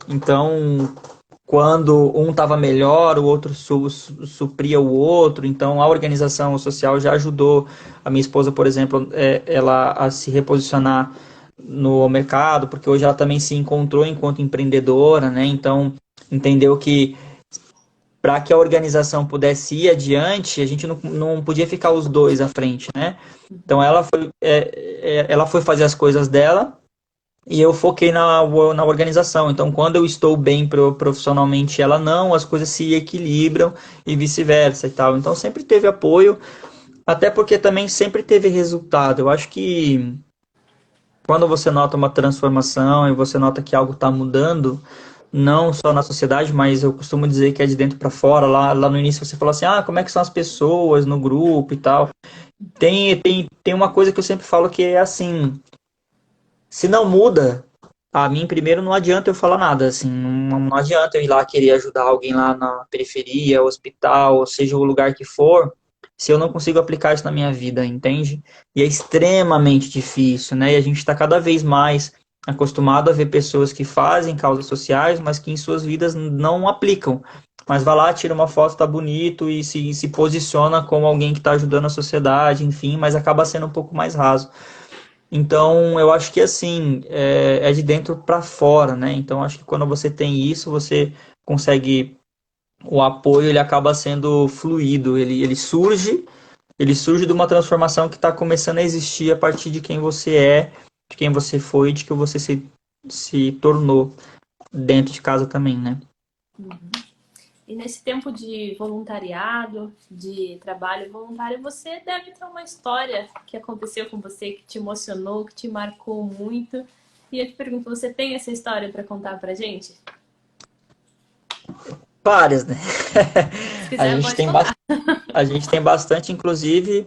Então, quando um estava melhor, o outro supria o outro. Então, a organização social já ajudou a minha esposa, por exemplo, ela a se reposicionar no mercado, porque hoje ela também se encontrou enquanto empreendedora, né? Então, entendeu que para que a organização pudesse ir adiante, a gente não podia ficar os dois à frente, né? Então, ela foi fazer as coisas dela e eu foquei na organização. Então, quando eu estou bem profissionalmente, ela não, as coisas se equilibram e vice-versa e tal. Então, sempre teve apoio, até porque também sempre teve resultado. Eu acho que quando você nota uma transformação e você nota que algo está mudando, não só na sociedade, mas eu costumo dizer que é de dentro para fora. Lá no início você falou assim, ah, como é que são as pessoas no grupo e tal. Tem uma coisa que eu sempre falo que é assim, se não muda, a mim primeiro não adianta eu falar nada, assim, não adianta eu ir lá querer ajudar alguém lá na periferia, hospital, ou seja o lugar que for, se eu não consigo aplicar isso na minha vida, entende? E é extremamente difícil, né? E a gente está cada vez mais acostumado a ver pessoas que fazem causas sociais, mas que em suas vidas não aplicam. Mas vai lá, tira uma foto, tá bonito e se posiciona como alguém que está ajudando a sociedade, enfim, mas acaba sendo um pouco mais raso. Então, eu acho que assim, é de dentro para fora, né? Então, acho que quando você tem isso, você consegue o apoio, ele acaba sendo fluido, ele surge de uma transformação que está começando a existir a partir de quem você é, de quem você foi, de que você se tornou dentro de casa também, né? E nesse tempo de voluntariado, de trabalho voluntário, você deve ter uma história que aconteceu com você, que te emocionou, que te marcou muito. E eu te pergunto, você tem essa história para contar pra gente? Várias, né? Se A quiser, gente pode tem, contar. a gente tem bastante, inclusive,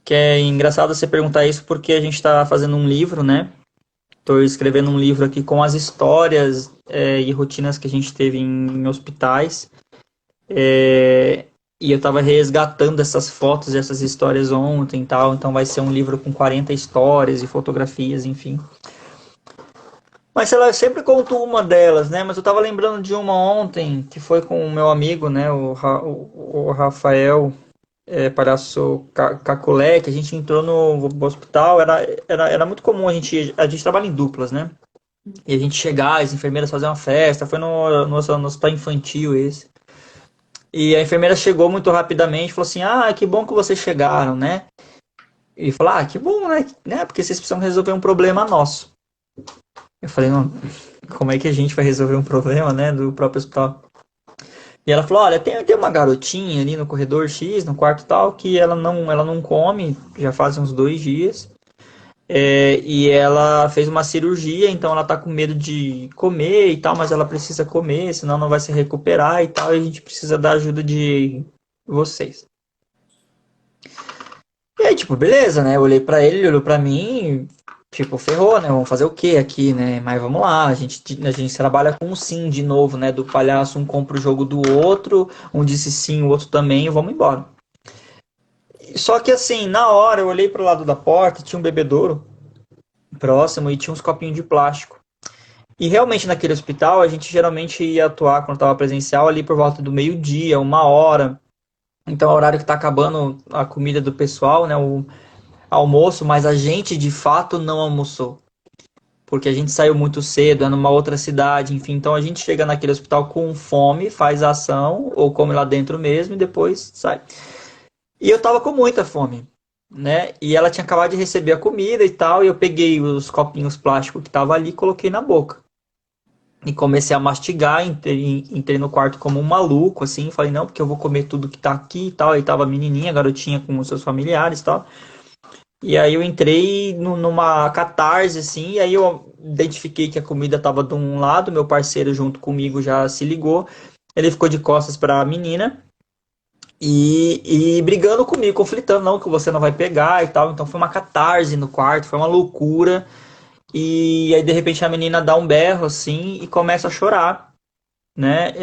que é engraçado você perguntar isso porque a gente está fazendo um livro, né? Estou escrevendo um livro aqui com as histórias e rotinas que a gente teve em hospitais. É, e eu estava resgatando essas fotos, essas histórias ontem e tal. Então vai ser um livro com 40 histórias e fotografias, enfim. Mas sei lá, eu sempre conto uma delas, né? Mas eu estava lembrando de uma ontem, que foi com o meu amigo, né? O Rafael Palhaço Caculé, que a gente entrou no hospital. Era muito comum a gente trabalha em duplas, né? E a gente chegar, as enfermeiras fazer uma festa, foi no hospital infantil esse. E a enfermeira chegou muito rapidamente e falou assim: ah, que bom que vocês chegaram, né? E falou: ah, que bom, né? Porque vocês precisam resolver um problema nosso. Eu falei: não, como é que a gente vai resolver um problema, né? Do próprio hospital. E ela falou: olha, tem uma garotinha ali no corredor X, no quarto tal, que ela não come, já faz uns 2 dias. E ela fez uma cirurgia, então ela tá com medo de comer e tal, mas ela precisa comer, senão não vai se recuperar e tal, e a gente precisa da ajuda de vocês. E aí, tipo, beleza, né? Eu olhei pra ele, ele olhou pra mim, tipo, ferrou, né? Vamos fazer o quê aqui, né? Mas vamos lá, a gente trabalha com um sim de novo, né? Do palhaço, um compra o jogo do outro, um disse sim, o outro também, e vamos embora. Só que assim, na hora eu olhei pro lado da porta, tinha um bebedouro próximo e tinha uns copinhos de plástico. E realmente naquele hospital a gente geralmente ia atuar quando estava presencial ali por volta do meio-dia, 1 hora. Então é o horário que está acabando a comida do pessoal, né? O almoço, mas a gente de fato não almoçou. Porque a gente saiu muito cedo, é numa outra cidade, enfim. Então a gente chega naquele hospital com fome, faz a ação, ou come lá dentro mesmo e depois sai. E eu tava com muita fome, né? E ela tinha acabado de receber a comida e tal, e eu peguei os copinhos plásticos que tava ali e coloquei na boca. E comecei a mastigar, entrei no quarto como um maluco, assim, falei, não, porque eu vou comer tudo que tá aqui e tal. Aí tava a menininha, a garotinha com os seus familiares e tal. E aí eu entrei numa catarse, assim, e aí eu identifiquei que a comida tava de um lado, meu parceiro junto comigo já se ligou. Ele ficou de costas pra menina e brigando comigo, conflitando, não, que você não vai pegar e tal. Então foi uma catarse no quarto, foi uma loucura. E aí de repente a menina dá um berro assim e começa a chorar, né?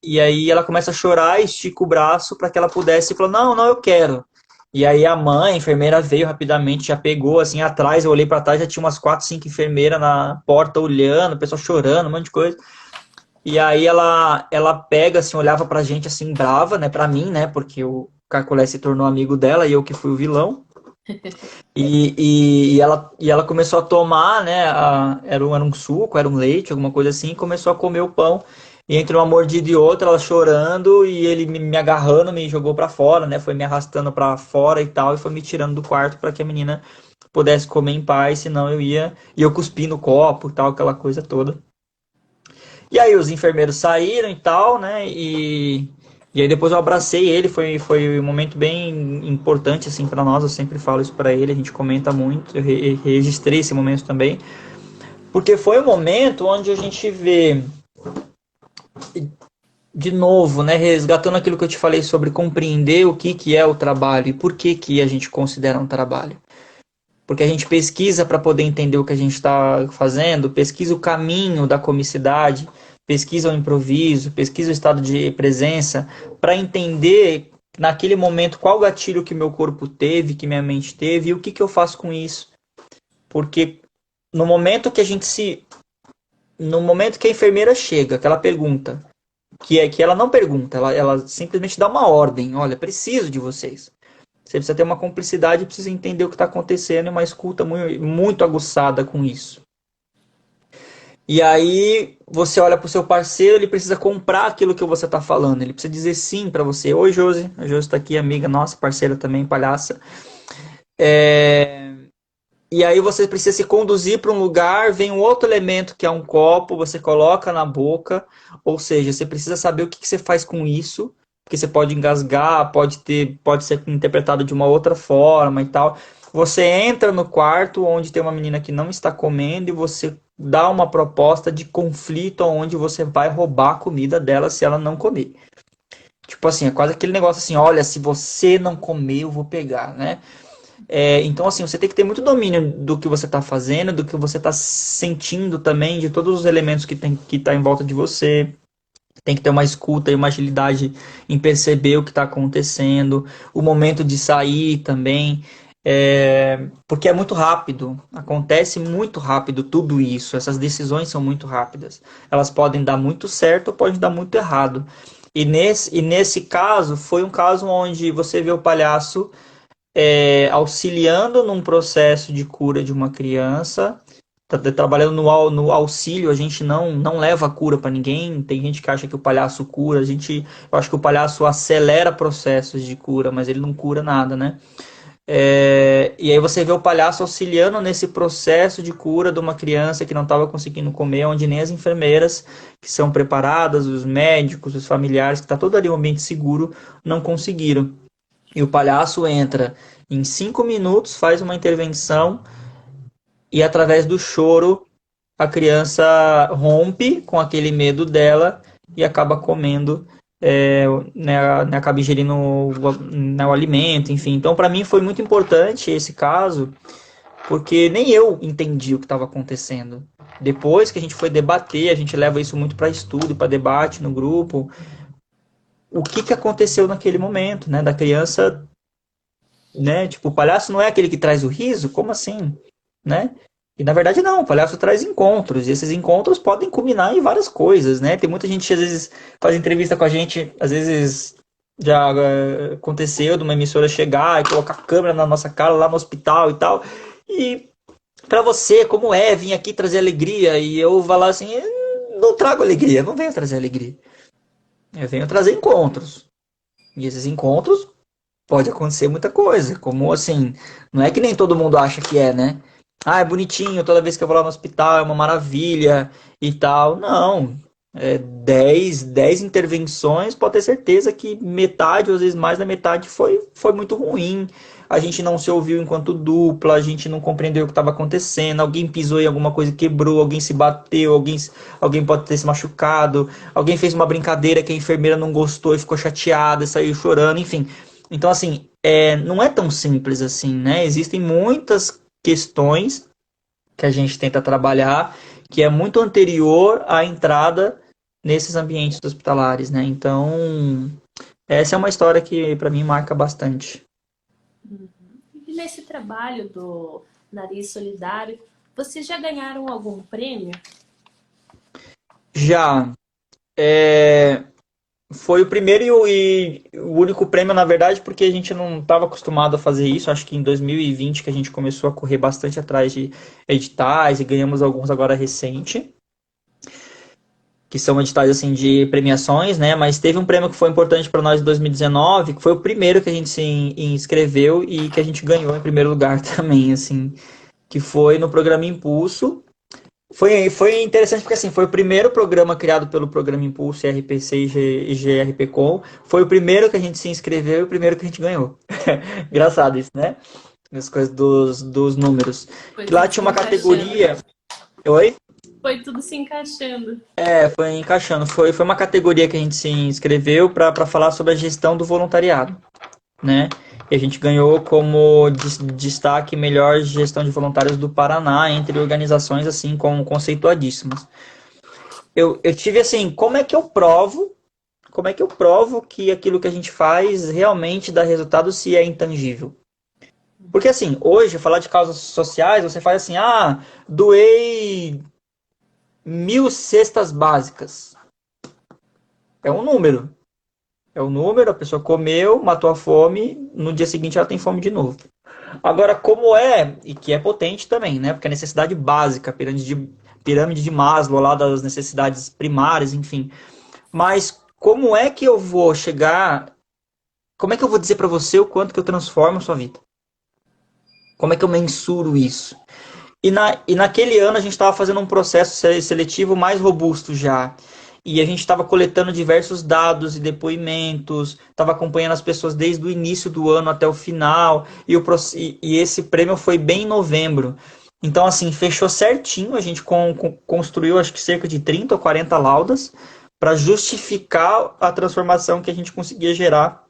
E aí ela começa a chorar, estica o braço para que ela pudesse e falou: não, não, eu quero. E aí a mãe, a enfermeira veio rapidamente, já pegou assim atrás, eu olhei para trás, já tinha umas 4, 5 enfermeiras na porta olhando, o pessoal chorando, um monte de coisa. E aí ela pega assim, olhava pra gente assim brava, né, pra mim, né, porque o Caculé se tornou amigo dela e eu que fui o vilão. E ela começou a tomar, né? Era um suco, era um leite, alguma coisa assim, e começou a comer o pão. E entre uma mordida e outra, ela chorando, e ele me agarrando, me jogou pra fora, né? Foi me arrastando pra fora e tal, e foi me tirando do quarto para que a menina pudesse comer em paz, senão eu ia. E eu cuspi no copo e tal, aquela coisa toda. E aí os enfermeiros saíram e tal, né? E aí depois eu abracei ele, foi um momento bem importante assim para nós, eu sempre falo isso para ele, a gente comenta muito, eu registrei esse momento também, Porque foi o momento onde a gente vê, de novo, né, resgatando aquilo que eu te falei sobre compreender o que é o trabalho e por que a gente considera um trabalho. Porque a gente pesquisa para poder entender o que a gente está fazendo, pesquisa o caminho da comicidade, pesquisa o improviso, pesquisa o estado de presença, para entender naquele momento qual gatilho que meu corpo teve, que minha mente teve, e o que eu faço com isso. Porque no momento que a gente se. No momento que a enfermeira chega, que ela pergunta, que ela não pergunta, ela simplesmente dá uma ordem, olha, preciso de vocês. Você precisa ter uma cumplicidade, precisa entender o que está acontecendo e uma escuta muito, muito aguçada com isso. E aí você olha para o seu parceiro, ele precisa comprar aquilo que você está falando, ele precisa dizer sim para você. Oi, Josi, a Josi está aqui, amiga nossa, parceira também, palhaça. E aí você precisa se conduzir para um lugar, vem um outro elemento que é um copo, você coloca na boca, ou seja, você precisa saber o que você faz com isso, porque você pode engasgar, pode ser interpretado de uma outra forma e tal. Você entra no quarto onde tem uma menina que não está comendo e você dá uma proposta de conflito onde você vai roubar a comida dela se ela não comer. Tipo assim, é quase aquele negócio assim, olha, se você não comer, eu vou pegar, né? Então, assim, você tem que ter muito domínio do que você está fazendo, do que você está sentindo também, de todos os elementos que tem que estar em volta de você. Tem que ter uma escuta e uma agilidade em perceber o que está acontecendo, o momento de sair também, porque é muito rápido, acontece muito rápido tudo isso, essas decisões são muito rápidas. Elas podem dar muito certo ou podem dar muito errado. E nesse caso, foi um caso onde você vê o palhaço auxiliando num processo de cura de uma criança, trabalhando no auxílio. A gente não leva a cura para ninguém. Tem gente que acha que o palhaço cura, eu acho que o palhaço acelera processos de cura, mas ele não cura nada, né? E aí você vê o palhaço auxiliando nesse processo de cura de uma criança que não estava conseguindo comer, onde nem as enfermeiras que são preparadas, os médicos, os familiares, que está todo ali um ambiente seguro, não conseguiram. E o palhaço entra em 5 minutos, faz uma intervenção e através do choro a criança rompe com aquele medo dela e acaba comendo, né, acaba ingerindo o alimento, enfim. Então, para mim foi muito importante esse caso, porque nem eu entendi o que estava acontecendo. Depois que a gente foi debater, a gente leva isso muito para estudo, para debate no grupo, o que aconteceu naquele momento, né, da criança, né? Tipo, o palhaço não é aquele que traz o riso? Como assim? Né? E na verdade não, o palhaço traz encontros, e esses encontros podem culminar em várias coisas, né? Tem muita gente que às vezes faz entrevista com a gente, às vezes já aconteceu de uma emissora chegar e colocar a câmera na nossa cara lá no hospital e tal. E pra você, como é vir aqui trazer alegria? E eu falar assim, não trago alegria, não venho trazer alegria. Eu venho trazer encontros. E esses encontros pode acontecer muita coisa, como assim, não é que nem todo mundo acha que é, né? Ah, é bonitinho, toda vez que eu vou lá no hospital é uma maravilha e tal. Não, 10 intervenções, pode ter certeza que metade, ou às vezes mais da metade, foi muito ruim. A gente não se ouviu enquanto dupla, a gente não compreendeu o que estava acontecendo, alguém pisou em alguma coisa e quebrou, alguém se bateu, alguém pode ter se machucado, alguém fez uma brincadeira que a enfermeira não gostou e ficou chateada e saiu chorando, enfim. Então, assim, não é tão simples assim, né? Existem muitas questões que a gente tenta trabalhar que é muito anterior à entrada nesses ambientes hospitalares, né? Então, essa é uma história que para mim marca bastante. E nesse trabalho do Nariz Solidário, vocês já ganharam algum prêmio? Já. Foi o primeiro e o único prêmio, na verdade, porque a gente não estava acostumado a fazer isso. Acho que em 2020 que a gente começou a correr bastante atrás de editais e ganhamos alguns agora recente, que são editais assim de premiações, né? Mas teve um prêmio que foi importante para nós em 2019, que foi o primeiro que a gente se inscreveu e que a gente ganhou em primeiro lugar também, assim, que foi no programa Impulso. Foi interessante porque assim, foi o primeiro programa criado pelo programa Impulso, RPC e GRPcom. Foi o primeiro que a gente se inscreveu e o primeiro que a gente ganhou. Engraçado isso, né? As coisas dos números. Pois Lá tinha uma categoria. Oi? Foi tudo se encaixando. Foi encaixando. Foi uma categoria que a gente se inscreveu para falar sobre a gestão do voluntariado, né? E a gente ganhou como destaque melhor gestão de voluntários do Paraná entre organizações assim com conceituadíssimas. Eu tive assim, como é que eu provo que aquilo que a gente faz realmente dá resultado se é intangível? Porque assim, hoje, falar de causas sociais, você faz assim, doei 1.000 cestas básicas. É um número. É um número, a pessoa comeu, matou a fome, no dia seguinte ela tem fome de novo. Agora, como é, e que é potente também, né? Porque a necessidade básica, pirâmide de Maslow, lá das necessidades primárias, enfim. Mas como é que eu vou chegar, como é que eu vou dizer para você o quanto que eu transformo a sua vida? Como é que eu mensuro isso? E naquele ano a gente estava fazendo um processo seletivo mais robusto já. E a gente estava coletando diversos dados e depoimentos, estava acompanhando as pessoas desde o início do ano até o final. E esse prêmio foi bem em novembro. Então, assim, fechou certinho. A gente construiu acho que cerca de 30 ou 40 laudas para justificar a transformação que a gente conseguia gerar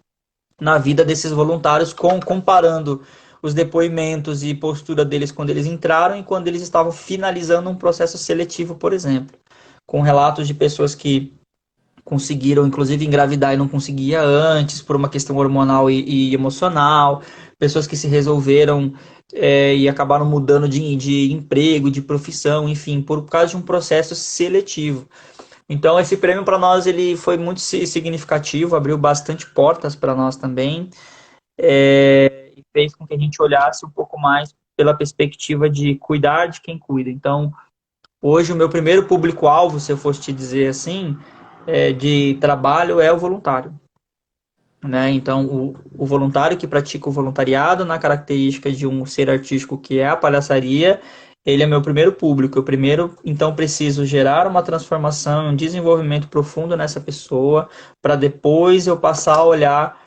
na vida desses voluntários, comparando os depoimentos e postura deles quando eles entraram e quando eles estavam finalizando um processo seletivo, por exemplo, com relatos de pessoas que conseguiram, inclusive, engravidar e não conseguia antes, por uma questão hormonal e emocional, pessoas que se resolveram e acabaram mudando de emprego, de profissão, enfim, por causa de um processo seletivo. Então, esse prêmio para nós ele foi muito significativo, abriu bastante portas para nós também, e fez com que a gente olhasse um pouco mais pela perspectiva de cuidar de quem cuida. Então, hoje o meu primeiro público-alvo, se eu fosse te dizer assim, de trabalho é o voluntário. Né? Então, o voluntário que pratica o voluntariado na característica de um ser artístico que é a palhaçaria, ele é meu primeiro público. Eu primeiro, então, preciso gerar uma transformação, um desenvolvimento profundo nessa pessoa, para depois eu passar a olhar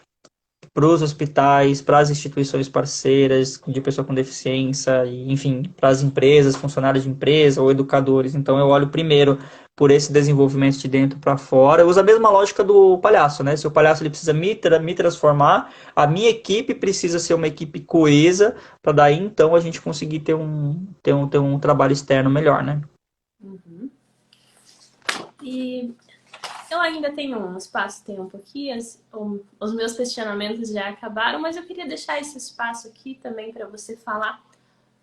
para os hospitais, para as instituições parceiras de pessoa com deficiência, e, enfim, para as empresas, funcionários de empresa ou educadores. Então eu olho primeiro por esse desenvolvimento de dentro para fora. Eu uso a mesma lógica do palhaço, né? Se o palhaço ele precisa me transformar, a minha equipe precisa ser uma equipe coesa para daí então a gente conseguir ter um trabalho externo melhor, né? Uhum. E eu ainda tenho um espaço-tempo aqui, os meus questionamentos já acabaram, mas eu queria deixar esse espaço aqui também para você falar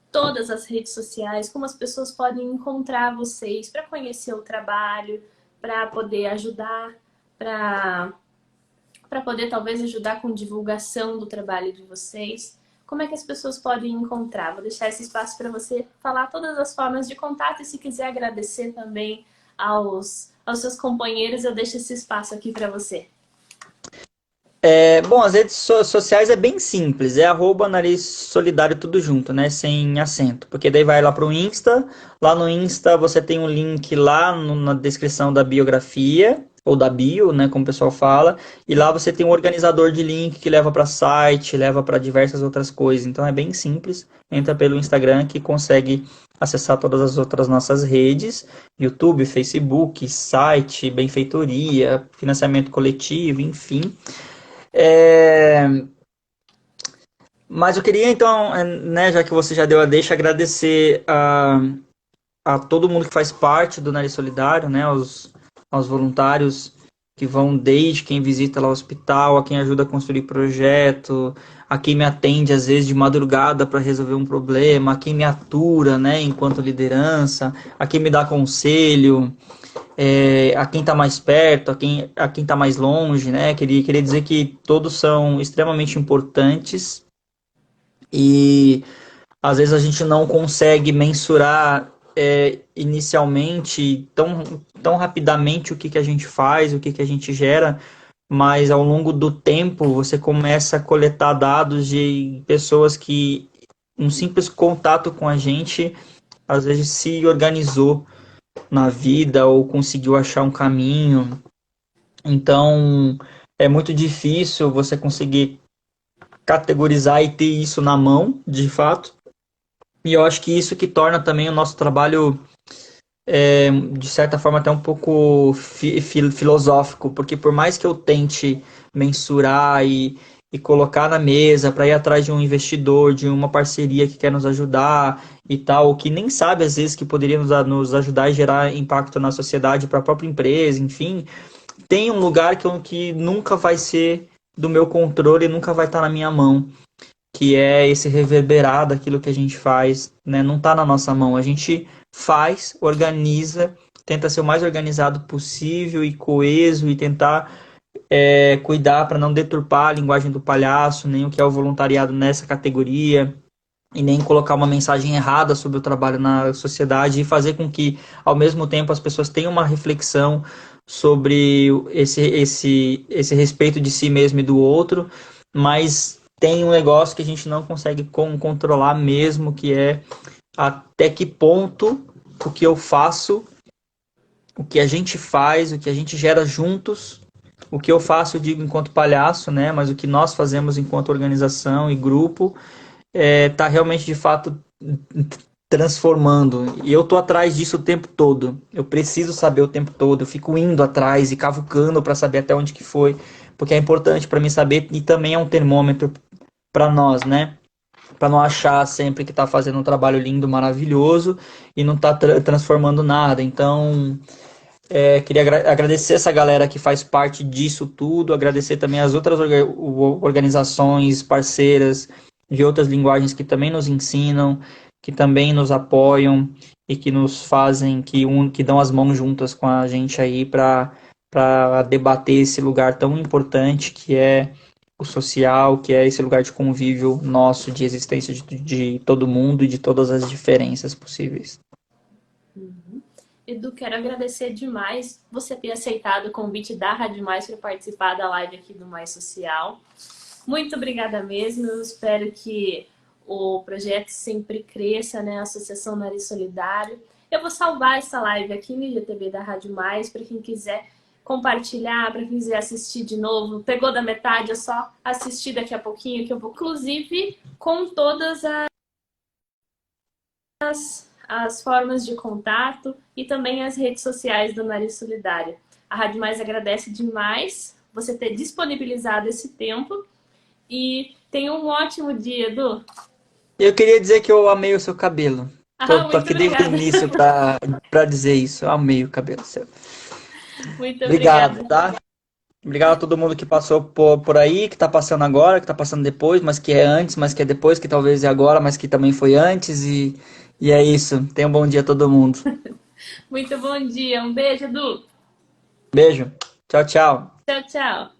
todas as redes sociais, como as pessoas podem encontrar vocês para conhecer o trabalho, para poder ajudar, para poder talvez ajudar com divulgação do trabalho de vocês. Como é que as pessoas podem encontrar? Vou deixar esse espaço para você falar todas as formas de contato e se quiser agradecer também aos seus companheiros, eu deixo esse espaço aqui para você. Bom, as redes sociais é bem simples, é @nariz solidário tudo junto, né? Sem acento. Porque daí vai lá pro Insta, lá no Insta você tem um link lá na descrição da biografia, ou da bio, né? Como o pessoal fala, e lá você tem um organizador de link que leva para site, leva para diversas outras coisas. Então é bem simples, entra pelo Instagram que consegue acessar todas as outras nossas redes, YouTube, Facebook, site, benfeitoria, financiamento coletivo, enfim. É, Mas eu queria então, né, já que você já deu a deixa, agradecer a todo mundo que faz parte do Nariz Solidário, né, aos voluntários que vão desde quem visita lá o hospital, a quem ajuda a construir projeto, a quem me atende às vezes de madrugada para resolver um problema, a quem me atura, né, enquanto liderança, a quem me dá conselho, a quem está mais perto, a quem está mais longe, né? Queria dizer que todos são extremamente importantes e às vezes a gente não consegue mensurar inicialmente tão rapidamente o que a gente faz, o que a gente gera, mas ao longo do tempo você começa a coletar dados de pessoas que um simples contato com a gente às vezes se organizou na vida ou conseguiu achar um caminho. Então, é muito difícil você conseguir categorizar e ter isso na mão, de fato. E eu acho que isso que torna também o nosso trabalho, de certa forma, até um pouco filosófico, porque por mais que eu tente mensurar e colocar na mesa para ir atrás de um investidor, de uma parceria que quer nos ajudar e tal, que nem sabe às vezes que poderia nos ajudar e gerar impacto na sociedade para a própria empresa, enfim, tem um lugar que nunca vai ser do meu controle, nunca vai estar na minha mão, que é esse reverberar daquilo que a gente faz, né? Não está na nossa mão. A gente faz, organiza, tenta ser o mais organizado possível e coeso e tentar cuidar para não deturpar a linguagem do palhaço, nem o que é o voluntariado nessa categoria, e nem colocar uma mensagem errada sobre o trabalho na sociedade e fazer com que, ao mesmo tempo, as pessoas tenham uma reflexão sobre esse respeito de si mesmo e do outro, mas tem um negócio que a gente não consegue controlar mesmo, que é até que ponto o que eu faço, o que a gente faz, o que a gente gera juntos, o que eu faço, eu digo, enquanto palhaço, né? Mas o que nós fazemos enquanto organização e grupo tá realmente, de fato, transformando. E eu tô atrás disso o tempo todo. Eu preciso saber o tempo todo. Eu fico indo atrás e cavucando para saber até onde que foi, porque é importante para mim saber e também é um termômetro para nós, né? Para não achar sempre que tá fazendo um trabalho lindo, maravilhoso e não tá transformando nada. Então, queria agradecer essa galera que faz parte disso tudo, agradecer também as outras organizações parceiras de outras linguagens que também nos ensinam, que também nos apoiam e que nos fazem, que dão as mãos juntas com a gente aí para debater esse lugar tão importante que é o social, que é esse lugar de convívio nosso, de existência de todo mundo e de todas as diferenças possíveis. Edu, quero agradecer demais você ter aceitado o convite da Rádio Mais para participar da live aqui do Mais Social. Muito obrigada mesmo, eu espero que o projeto sempre cresça, né? A Associação Nariz Solidário. Eu vou salvar essa live aqui no IGTV da Rádio Mais, para quem quiser compartilhar, para quem quiser assistir de novo. Pegou da metade, é só assistir daqui a pouquinho, que eu vou, inclusive, com todas as formas de contato e também as redes sociais do Nariz Solidário. A Rádio Mais agradece demais você ter disponibilizado esse tempo e tenha um ótimo dia, Edu. Eu queria dizer que eu amei o seu cabelo. Tô Muito aqui desde o obrigada. início pra dizer isso. Eu amei o cabelo seu. Muito Obrigado, obrigada. tá? Obrigado a todo mundo que passou por aí, que tá passando agora, que tá passando depois, mas que é antes, mas que é depois, que talvez é agora, mas que também foi antes. E é isso. Tenha um bom dia a todo mundo. Muito bom dia. Um beijo, Edu. Beijo. Tchau, tchau. Tchau, tchau.